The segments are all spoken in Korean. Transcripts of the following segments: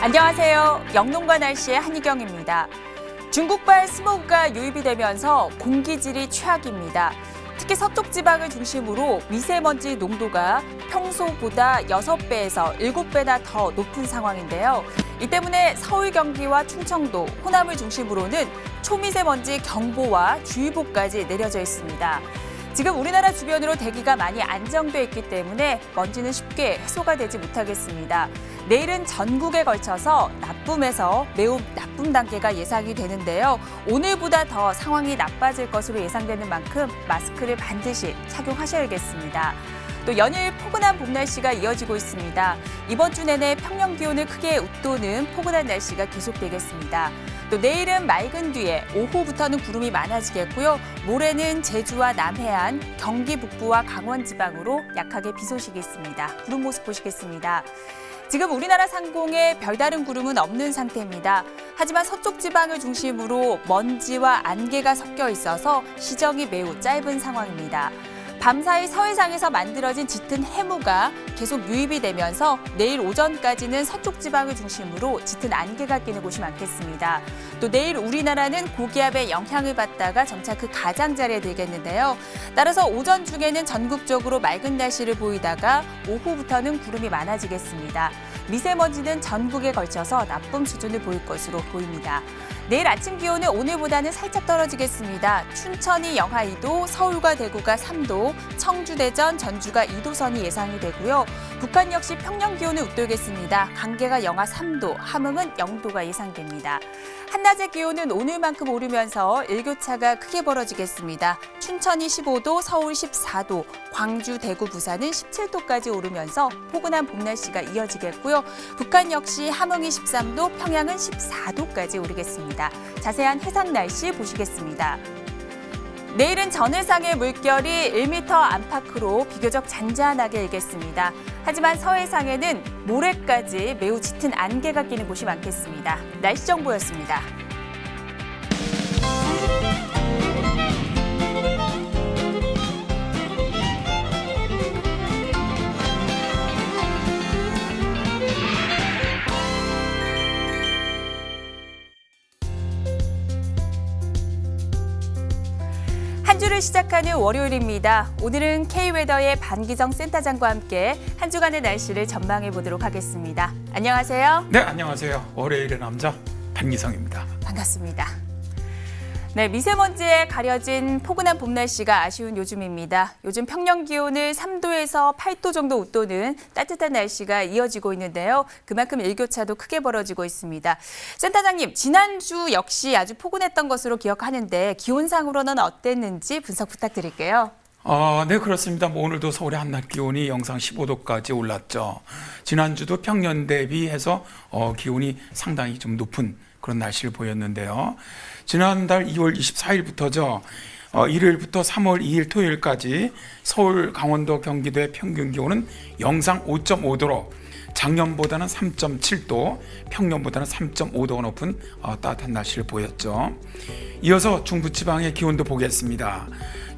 안녕하세요. 영농과 날씨의 한희경입니다. 중국발 스모그가 유입이 되면서 공기질이 최악입니다. 특히 서쪽 지방을 중심으로 미세먼지 농도가 평소보다 6배에서 7배나 더 높은 상황인데요. 이 때문에 서울, 경기와 충청도, 호남을 중심으로는 초미세먼지 경보와 주의보까지 내려져 있습니다. 지금 우리나라 주변으로 대기가 많이 안정돼 있기 때문에 먼지는 쉽게 해소가 되지 못하겠습니다. 내일은 전국에 걸쳐서 나쁨에서 매우 나쁨 단계가 예상이 되는데요. 오늘보다 더 상황이 나빠질 것으로 예상되는 만큼 마스크를 반드시 착용하셔야겠습니다. 또 연일 포근한 봄 날씨가 이어지고 있습니다. 이번 주 내내 평년 기온을 크게 웃도는 포근한 날씨가 계속되겠습니다. 또 내일은 맑은 뒤에 오후부터는 구름이 많아지겠고요. 모레는 제주와 남해안, 경기 북부와 강원 지방으로 약하게 비 소식이 있습니다. 구름 모습 보시겠습니다. 지금 우리나라 상공에 별다른 구름은 없는 상태입니다. 하지만 서쪽 지방을 중심으로 먼지와 안개가 섞여 있어서 시정이 매우 짧은 상황입니다. 밤사이 서해상에서 만들어진 짙은 해무가 계속 유입이 되면서 내일 오전까지는 서쪽 지방을 중심으로 짙은 안개가 끼는 곳이 많겠습니다. 또 내일 우리나라는 고기압의 영향을 받다가 점차 그 가장자리에 들겠는데요. 따라서 오전 중에는 전국적으로 맑은 날씨를 보이다가 오후부터는 구름이 많아지겠습니다. 미세먼지는 전국에 걸쳐서 나쁨 수준을 보일 것으로 보입니다. 내일 아침 기온은 오늘보다는 살짝 떨어지겠습니다. 춘천이 영하 2도, 서울과 대구가 3도, 청주, 대전, 전주가 2도 선이 예상이 되고요. 북한 역시 평년 기온을 웃돌겠습니다. 강계가 영하 3도, 함흥은 0도가 예상됩니다. 한낮의 기온은 오늘만큼 오르면서 일교차가 크게 벌어지겠습니다. 춘천이 15도, 서울 14도, 광주, 대구, 부산은 17도까지 오르면서 포근한 봄 날씨가 이어지겠고요. 북한 역시 함흥이 13도, 평양은 14도까지 오르겠습니다. 자세한 해상 날씨 보시겠습니다. 내일은 전해상의 물결이 1m 안팎으로 비교적 잔잔하게 일겠습니다. 하지만 서해상에는 모레까지 매우 짙은 안개가 끼는 곳이 많겠습니다. 날씨 정보였습니다. 한 주를 시작하는 월요일입니다. 오늘은 K웨더의 반기정 센터장과 함께 한 주간의 날씨를 전망해 보도록 하겠습니다. 안녕하세요. 네, 안녕하세요. 월요일의 남자 반기성입니다. 반갑습니다. 네, 미세먼지에 가려진 포근한 봄 날씨가 아쉬운 요즘입니다. 요즘 평년 기온을 3도에서 8도 정도 웃도는 따뜻한 날씨가 이어지고 있는데요. 그만큼 일교차도 크게 벌어지고 있습니다. 센터장님, 지난주 역시 아주 포근했던 것으로 기억하는데 기온상으로는 어땠는지 분석 부탁드릴게요. 네, 그렇습니다. 오늘도 서울의 한낮 기온이 영상 15도까지 올랐죠. 지난주도 평년 대비해서 기온이 상당히 좀 높은 그런 날씨를 보였는데요. 지난달 2월 24일부터죠. 일요일부터 3월 2일 토요일까지 서울, 강원도, 경기도의 평균 기온은 영상 5.5도로 작년보다는 3.7도, 평년보다는 3.5도가 높은 따뜻한 날씨를 보였죠. 이어서 중부지방의 기온도 보겠습니다.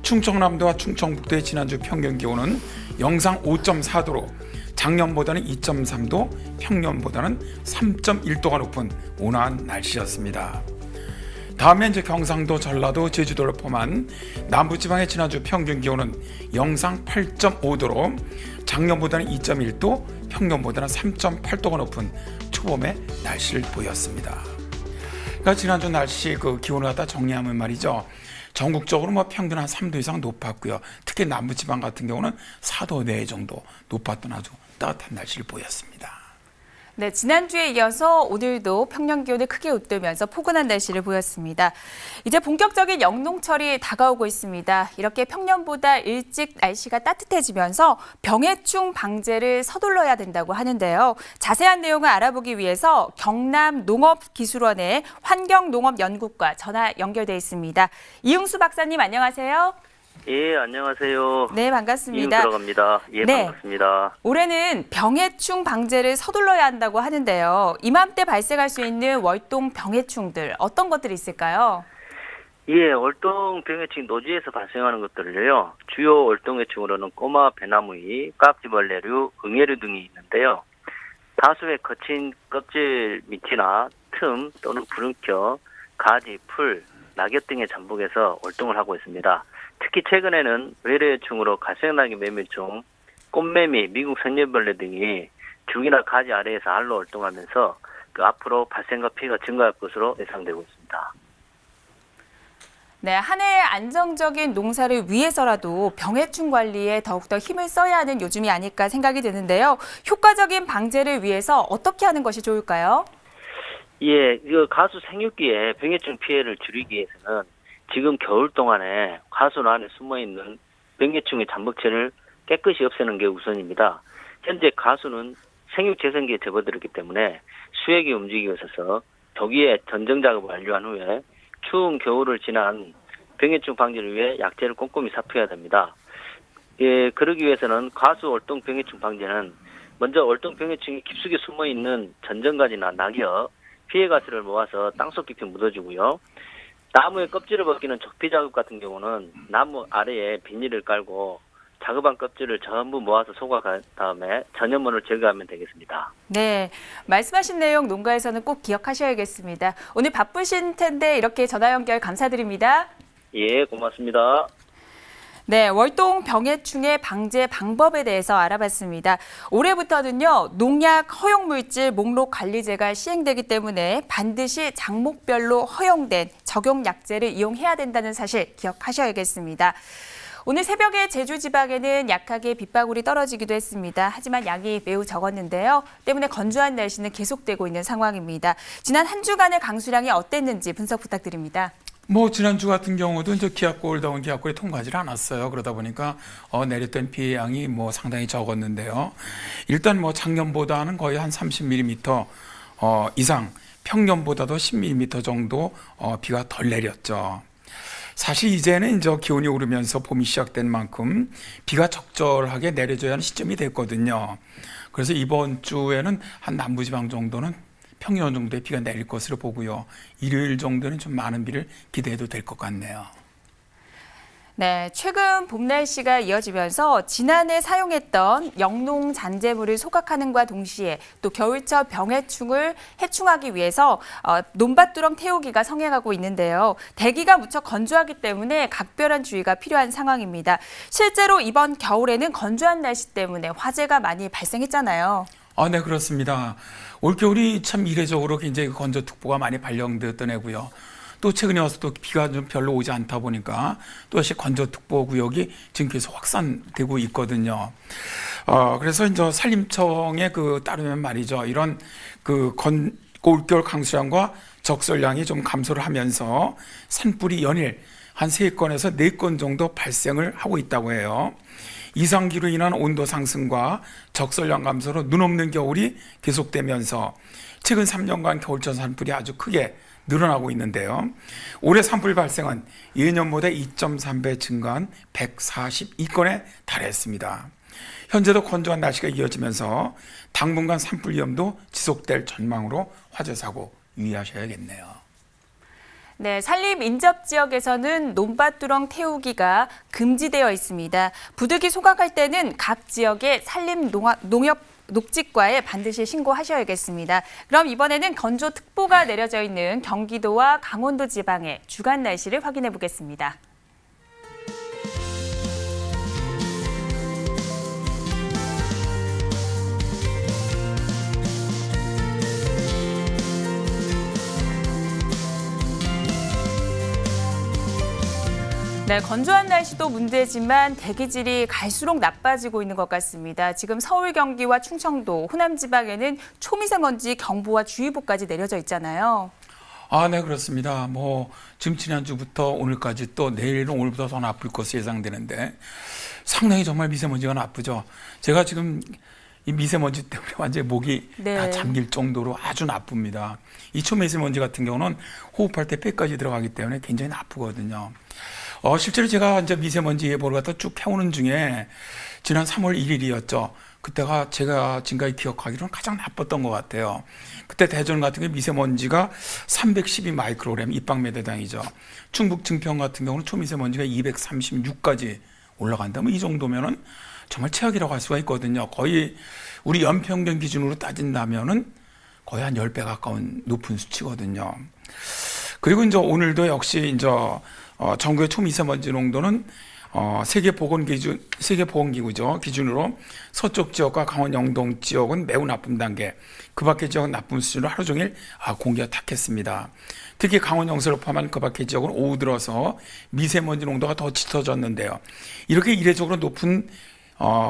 충청남도와 충청북도의 지난주 평균 기온은 영상 5.4도로 작년보다는 2.3도, 평년보다는 3.1도가 높은 온화한 날씨였습니다. 다음에 이제 경상도, 전라도, 제주도를 포함한 남부지방의 지난주 평균 기온은 영상 8.5도로 작년보다는 2.1도, 평년보다는 3.8도가 높은 초봄의 날씨를 보였습니다. 그러니까 지난주 날씨 기온을 갖다 정리하면 말이죠. 전국적으로 평균 한 3도 이상 높았고요. 특히 남부지방 같은 경우는 4도 내외 정도 높았던 아주 따뜻한 날씨를 보였습니다. 네, 지난주에 이어서 오늘도 평년 기온을 크게 웃돌면서 포근한 날씨를 보였습니다. 이제 본격적인 영농철이 다가오고 있습니다. 이렇게 평년보다 일찍 날씨가 따뜻해지면서 병해충 방제를 서둘러야 된다고 하는데요. 자세한 내용을 알아보기 위해서 경남농업기술원의 환경농업연구과 전화 연결돼 있습니다. 이응수 박사님 안녕하세요. 예, 안녕하세요. 네, 반갑습니다. 들어갑니다. 예, 네. 반갑습니다. 올해는 병해충 방제를 서둘러야 한다고 하는데요. 이맘때 발생할 수 있는 월동 병해충들 어떤 것들이 있을까요? 예, 월동 병해충 노지에서 발생하는 것들을요. 주요 월동해충으로는 꼬마 배나무이, 깍지벌레류, 응애류 등이 있는데요. 다수의 거친 껍질 밑이나 틈 또는 부름켜, 가지, 풀, 낙엽 등의 잠복에서 활동을 하고 있습니다. 특히 최근에는 외래충으로 갈색나기 매미충, 꽃매미, 미국 선녀벌레 등이 줄기나 가지 아래에서 알로 활동하면서 그 앞으로 발생과 피해가 증가할 것으로 예상되고 있습니다. 네, 한 해의 안정적인 농사를 위해서라도 병해충 관리에 더욱더 힘을 써야 하는 요즘이 아닐까 생각이 드는데요. 효과적인 방제를 위해서 어떻게 하는 것이 좋을까요? 예, 가수 생육기에 병해충 피해를 줄이기 위해서는 지금 겨울 동안에 가수 안에 숨어있는 병해충의 잠복체를 깨끗이 없애는 게 우선입니다. 현재 가수는 생육재생기에 접어들었기 때문에 수액이 움직이고 있어서 조기에 전정 작업을 완료한 후에 추운 겨울을 지난 병해충 방지를 위해 약재를 꼼꼼히 삽입해야 됩니다. 예, 그러기 위해서는 가수 월동 병해충 방지는 먼저 월동 병해충이 깊숙이 숨어있는 전정가지나 낙엽, 피해가스를 모아서 땅속 깊이 묻어주고요. 나무의 껍질을 벗기는 적피 작업 같은 경우는 나무 아래에 비닐을 깔고 작업한 껍질을 전부 모아서 솎아간 다음에 전염원을 제거하면 되겠습니다. 네, 말씀하신 내용 농가에서는 꼭 기억하셔야겠습니다. 오늘 바쁘신 텐데 이렇게 전화 연결 감사드립니다. 예, 고맙습니다. 네, 월동 병해충의 방제 방법에 대해서 알아봤습니다. 올해부터는요, 농약 허용물질 목록 관리제가 시행되기 때문에 반드시 작목별로 허용된 적용 약제를 이용해야 된다는 사실 기억하셔야겠습니다. 오늘 새벽에 제주 지방에는 약하게 빗방울이 떨어지기도 했습니다. 하지만 양이 매우 적었는데요. 때문에 건조한 날씨는 계속되고 있는 상황입니다. 지난 한 주간의 강수량이 어땠는지 분석 부탁드립니다. 지난주 같은 경우도 이제 기압고 올다운 기압고에 통과하지 않았어요. 그러다 보니까 내렸던 피해 양이 상당히 적었는데요. 일단 작년보다는 거의 한 30mm 이상, 평년보다도 10mm 정도 비가 덜 내렸죠. 사실 이제는 이제 기온이 오르면서 봄이 시작된 만큼 비가 적절하게 내려져야 하는 시점이 됐거든요. 그래서 이번 주에는 한 남부지방 정도는 평년 정도의 비가 내릴 것으로 보고요. 일요일 정도는 좀 많은 비를 기대해도 될 것 같네요. 네, 최근 봄 날씨가 이어지면서 지난해 사용했던 영농 잔재물을 소각하는과 동시에 또 겨울철 병해충을 해충하기 위해서 논밭두렁 태우기가 성행하고 있는데요. 대기가 무척 건조하기 때문에 각별한 주의가 필요한 상황입니다. 실제로 이번 겨울에는 건조한 날씨 때문에 화재가 많이 발생했잖아요. 네, 그렇습니다. 올겨울이 참 이례적으로 굉장히 건조특보가 많이 발령되었던 해고요. 또 최근에 와서 또 비가 좀 별로 오지 않다 보니까 또다시 건조특보 구역이 지금 계속 확산되고 있거든요. 그래서 이제 산림청에 따르면 말이죠. 이런 올겨울 강수량과 적설량이 좀 감소를 하면서 산불이 연일 한 3건에서 4건 정도 발생을 하고 있다고 해요. 이상기로 인한 온도 상승과 적설량 감소로 눈 없는 겨울이 계속되면서 최근 3년간 겨울철 산불이 아주 크게 늘어나고 있는데요. 올해 산불 발생은 예년보다 2.3배 증가한 142건에 달했습니다. 현재도 건조한 날씨가 이어지면서 당분간 산불 위험도 지속될 전망으로 화재 사고 유의하셔야겠네요. 네, 산림 인접 지역에서는 논밭두렁 태우기가 금지되어 있습니다. 부득이 소각할 때는 각 지역의 산림 농협 녹지과에 반드시 신고하셔야겠습니다. 그럼 이번에는 건조특보가 내려져 있는 경기도와 강원도 지방의 주간 날씨를 확인해 보겠습니다. 네, 건조한 날씨도 문제지만 대기질이 갈수록 나빠지고 있는 것 같습니다. 지금 서울, 경기와 충청도, 호남 지방에는 초미세먼지 경보와 주의보까지 내려져 있잖아요. 네, 그렇습니다. 지금 지난주부터 오늘까지 또 내일은 오늘보다 더 나쁠 것으로 예상되는데 상당히 정말 미세먼지가 나쁘죠. 제가 지금 이 미세먼지 때문에 완전히 목이 다 잠길 정도로 아주 나쁩니다. 이 초미세먼지 같은 경우는 호흡할 때 폐까지 들어가기 때문에 굉장히 나쁘거든요. 실제로 제가 이제 미세먼지 예보를 갖다 쭉 해오는 중에 지난 3월 1일이었죠. 그때가 제가 지금까지 기억하기로는 가장 나빴던 것 같아요. 그때 대전 같은 경우 미세먼지가 312 마이크로그램 입방메대당이죠. 충북 증평 같은 경우는 초미세먼지가 236까지 올라간다면 이 정도면은 정말 최악이라고 할 수가 있거든요. 거의 우리 연평균 기준으로 따진다면은 거의 한 10배 가까운 높은 수치거든요. 그리고 이제 오늘도 역시 이제 전국의 초미세먼지 농도는 세계보건기구죠. 기준으로 서쪽 지역과 강원 영동 지역은 매우 나쁨 단계, 그 밖의 지역은 나쁨 수준으로 하루 종일 공기가 탁했습니다. 특히 강원 영서를 포함한 그 밖의 지역은 오후 들어서 미세먼지 농도가 더 짙어졌는데요. 이렇게 이례적으로 높은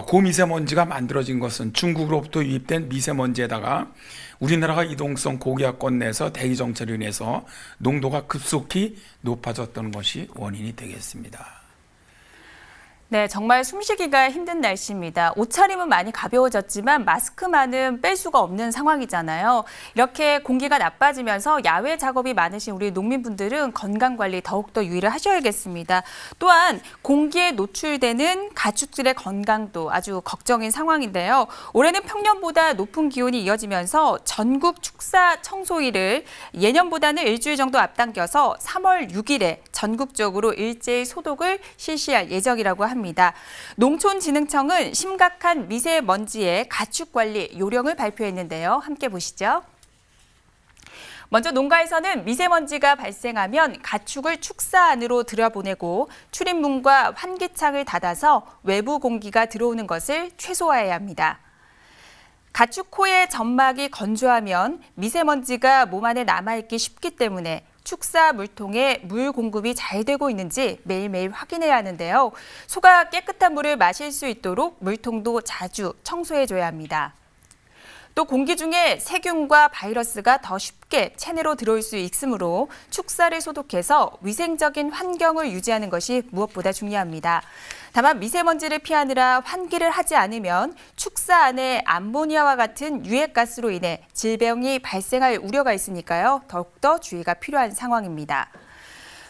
고미세먼지가 만들어진 것은 중국으로부터 유입된 미세먼지에다가 우리나라가 이동성 고기압권 내에서 대기 정체로 인해서 농도가 급속히 높아졌던 것이 원인이 되겠습니다. 네, 정말 숨쉬기가 힘든 날씨입니다. 옷차림은 많이 가벼워졌지만 마스크만은 뺄 수가 없는 상황이잖아요. 이렇게 공기가 나빠지면서 야외 작업이 많으신 우리 농민분들은 건강관리 더욱더 유의를 하셔야겠습니다. 또한 공기에 노출되는 가축들의 건강도 아주 걱정인 상황인데요. 올해는 평년보다 높은 기온이 이어지면서 전국 축사 청소일을 예년보다는 일주일 정도 앞당겨서 3월 6일에 전국적으로 일제히 소독을 실시할 예정이라고 합니다. 농촌진흥청은 심각한 미세먼지의 가축관리 요령을 발표했는데요. 함께 보시죠. 먼저 농가에서는 미세먼지가 발생하면 가축을 축사 안으로 들여보내고 출입문과 환기창을 닫아서 외부 공기가 들어오는 것을 최소화해야 합니다. 가축 코의 점막이 건조하면 미세먼지가 몸 안에 남아있기 쉽기 때문에 축사 물통에 물 공급이 잘 되고 있는지 매일매일 확인해야 하는데요. 소가 깨끗한 물을 마실 수 있도록 물통도 자주 청소해줘야 합니다. 또 공기 중에 세균과 바이러스가 더 쉽게 체내로 들어올 수 있으므로 축사를 소독해서 위생적인 환경을 유지하는 것이 무엇보다 중요합니다. 다만 미세먼지를 피하느라 환기를 하지 않으면 축사 안에 암모니아와 같은 유해가스로 인해 질병이 발생할 우려가 있으니까요. 더욱더 주의가 필요한 상황입니다.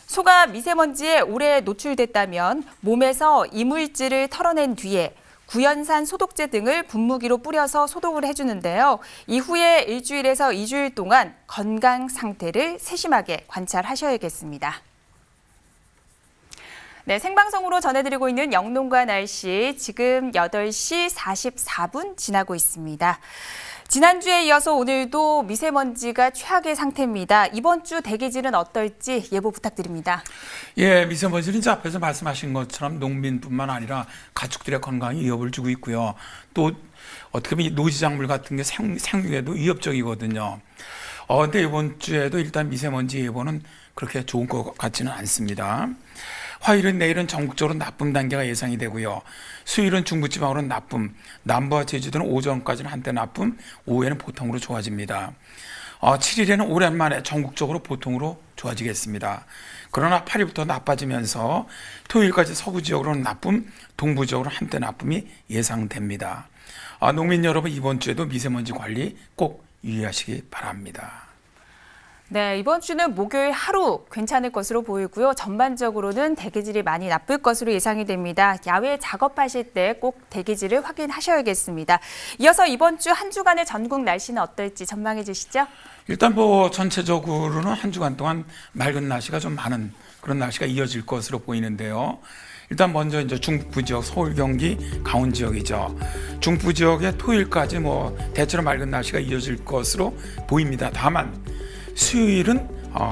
소가 미세먼지에 오래 노출됐다면 몸에서 이물질을 털어낸 뒤에 구연산 소독제 등을 분무기로 뿌려서 소독을 해주는데요. 이후에 일주일에서 2주일 동안 건강 상태를 세심하게 관찰하셔야겠습니다. 네, 생방송으로 전해드리고 있는 영농과 날씨, 지금 8시 44분 지나고 있습니다. 지난주에 이어서 오늘도 미세먼지가 최악의 상태입니다. 이번 주 대기질은 어떨지 예보 부탁드립니다. 예, 미세먼지는 이제 앞에서 말씀하신 것처럼 농민뿐만 아니라 가축들의 건강에 위협을 주고 있고요. 또 어떻게 보면 노지작물 같은 게 생육에도 위협적이거든요. 근데 이번 주에도 일단 미세먼지 예보는 그렇게 좋은 것 같지는 않습니다. 화요일은 내일은 전국적으로 나쁨 단계가 예상이 되고요. 수요일은 중부지방으로는 나쁨, 남부와 제주도는 오전까지는 한때 나쁨, 오후에는 보통으로 좋아집니다. 7일에는 오랜만에 전국적으로 보통으로 좋아지겠습니다. 그러나 8일부터 나빠지면서 토요일까지 서부 지역으로는 나쁨, 동부 지역으로는 한때 나쁨이 예상됩니다. 농민 여러분, 이번 주에도 미세먼지 관리 꼭 유의하시기 바랍니다. 네, 이번 주는 목요일 하루 괜찮을 것으로 보이고요. 전반적으로는 대기질이 많이 나쁠 것으로 예상이 됩니다. 야외 작업하실 때 꼭 대기질을 확인하셔야겠습니다. 이어서 이번 주 한 주간의 전국 날씨는 어떨지 전망해 주시죠. 일단 전체적으로는 한 주간 동안 맑은 날씨가 좀 많은 그런 날씨가 이어질 것으로 보이는데요. 일단 먼저 이제 중부 지역, 서울, 경기, 강원 지역이죠. 중부 지역에 토요일까지 대체로 맑은 날씨가 이어질 것으로 보입니다. 다만 수요일은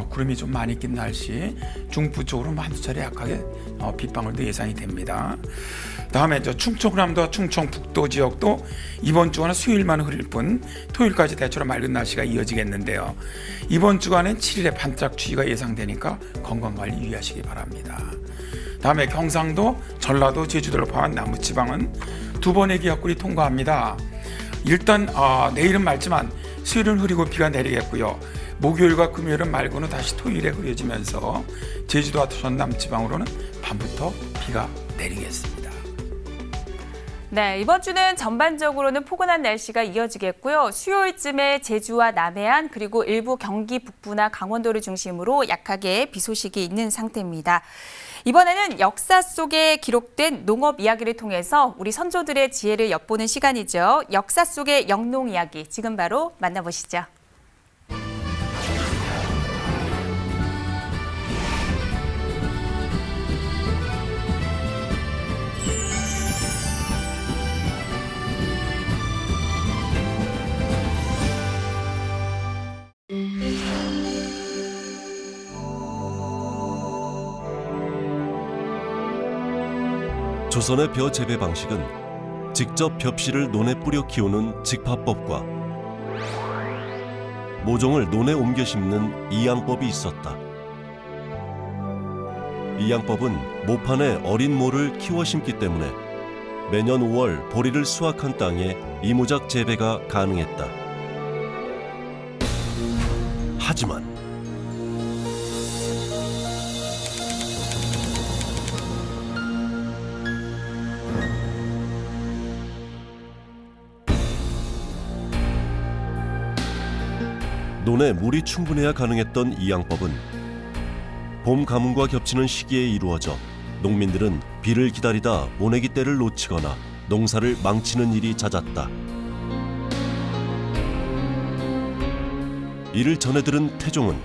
구름이 좀 많이 낀 날씨, 중부 쪽으로 한두 차례 약하게 빗방울도 예상이 됩니다. 다음에 충청남도와 충청북도 지역도 이번 주간은 수요일만 흐릴 뿐 토요일까지 대체로 맑은 날씨가 이어지겠는데요. 이번 주간엔 7일에 반짝 추위가 예상되니까 건강관리 유의하시기 바랍니다. 다음에 경상도, 전라도, 제주도를 포함한 남부지방은 두 번의 기압골이 통과합니다. 일단 내일은 맑지만 수요일은 흐리고 비가 내리겠고요. 목요일과 금요일은 맑은 후 다시 토요일에 흐려지면서 제주도와 전남 지방으로는 밤부터 비가 내리겠습니다. 네, 이번 주는 전반적으로는 포근한 날씨가 이어지겠고요. 수요일쯤에 제주와 남해안 그리고 일부 경기 북부나 강원도를 중심으로 약하게 비 소식이 있는 상태입니다. 이번에는 역사 속에 기록된 농업 이야기를 통해서 우리 선조들의 지혜를 엿보는 시간이죠. 역사 속의 영농 이야기 지금 바로 만나보시죠. 조선의 벼 재배 방식은 직접 벽씨를 논에 뿌려 키우는 직파법과 모종을 논에 옮겨 심는 이양법이 있었다. 이양법은 모판에 어린 모를 키워 심기 때문에 매년 5월 보리를 수확한 땅에 이무작 재배가 가능했다. 하지만 논에 물이 충분해야 가능했던 이양법은 봄 가뭄과 겹치는 시기에 이루어져 농민들은 비를 기다리다 모내기 때를 놓치거나 농사를 망치는 일이 잦았다. 이를 전해 들은 태종은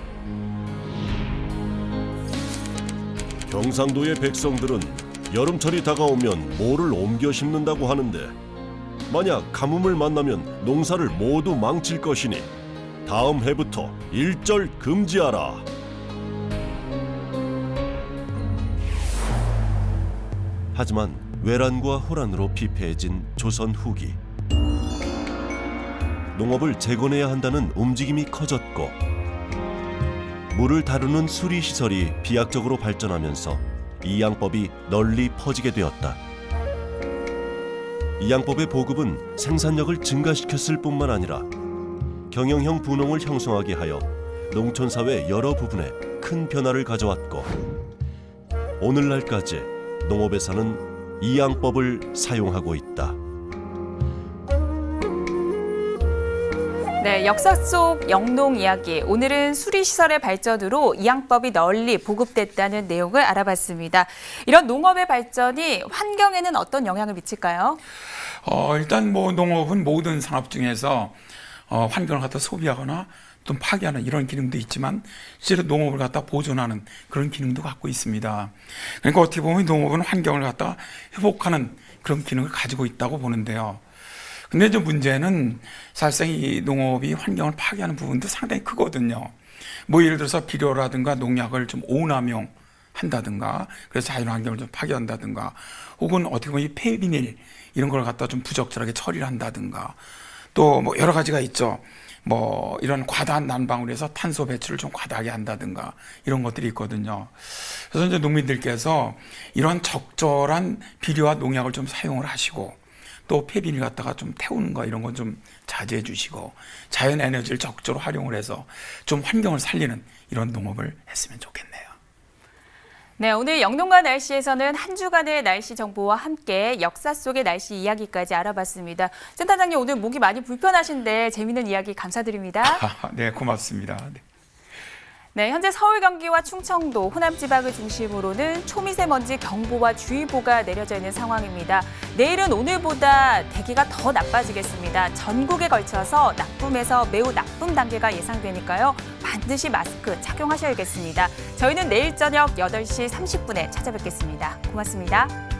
경상도의 백성들은 여름철이 다가오면 모를 옮겨 심는다고 하는데 만약 가뭄을 만나면 농사를 모두 망칠 것이니 다음 해부터 일절 금지하라. 하지만 외란과 호란으로 피폐해진 조선 후기. 농업을 재건해야 한다는 움직임이 커졌고 물을 다루는 수리시설이 비약적으로 발전하면서 이양법이 널리 퍼지게 되었다. 이양법의 보급은 생산력을 증가시켰을 뿐만 아니라 경영형 분홍을 형성하게 하여 농촌사회 여러 부분에 큰 변화를 가져왔고 오늘날까지 농업에서는 이양법을 사용하고 있다. 네, 역사 속 영농 이야기. 오늘은 수리시설의 발전으로 이양법이 널리 보급됐다는 내용을 알아봤습니다. 이런 농업의 발전이 환경에는 어떤 영향을 미칠까요? 일단 뭐 농업은 모든 산업 중에서 환경을 갖다 소비하거나 좀 파괴하는 이런 기능도 있지만 실제로 농업을 갖다 보존하는 그런 기능도 갖고 있습니다. 그러니까 어떻게 보면 농업은 환경을 갖다 회복하는 그런 기능을 가지고 있다고 보는데요. 근데 이제 문제는 사실상 이 농업이 환경을 파괴하는 부분도 상당히 크거든요. 뭐 예를 들어서 비료라든가 농약을 좀 오남용한다든가 그래서 자연환경을 좀 파괴한다든가 혹은 어떻게 보면 이 폐비닐 이런 걸 갖다 좀 부적절하게 처리를 한다든가 또 뭐 여러 가지가 있죠. 뭐 이런 과다한 난방으로 해서 탄소 배출을 좀 과다하게 한다든가 이런 것들이 있거든요. 그래서 이제 농민들께서 이런 적절한 비료와 농약을 좀 사용을 하시고 또 폐비닐 갖다가 좀 태우는 거 이런 건 좀 자제해 주시고 자연 에너지를 적절히 활용을 해서 좀 환경을 살리는 이런 농업을 했으면 좋겠네요. 네, 오늘 영농과 날씨에서는 한 주간의 날씨 정보와 함께 역사 속의 날씨 이야기까지 알아봤습니다. 센터장님 오늘 목이 많이 불편하신데 재미있는 이야기 감사드립니다. 네, 고맙습니다. 네. 네, 현재 서울, 경기와 충청도, 호남 지방을 중심으로는 초미세먼지 경보와 주의보가 내려져 있는 상황입니다. 내일은 오늘보다 대기가 더 나빠지겠습니다. 전국에 걸쳐서 나쁨에서 매우 나쁨 단계가 예상되니까요. 반드시 마스크 착용하셔야겠습니다. 저희는 내일 저녁 8시 30분에 찾아뵙겠습니다. 고맙습니다.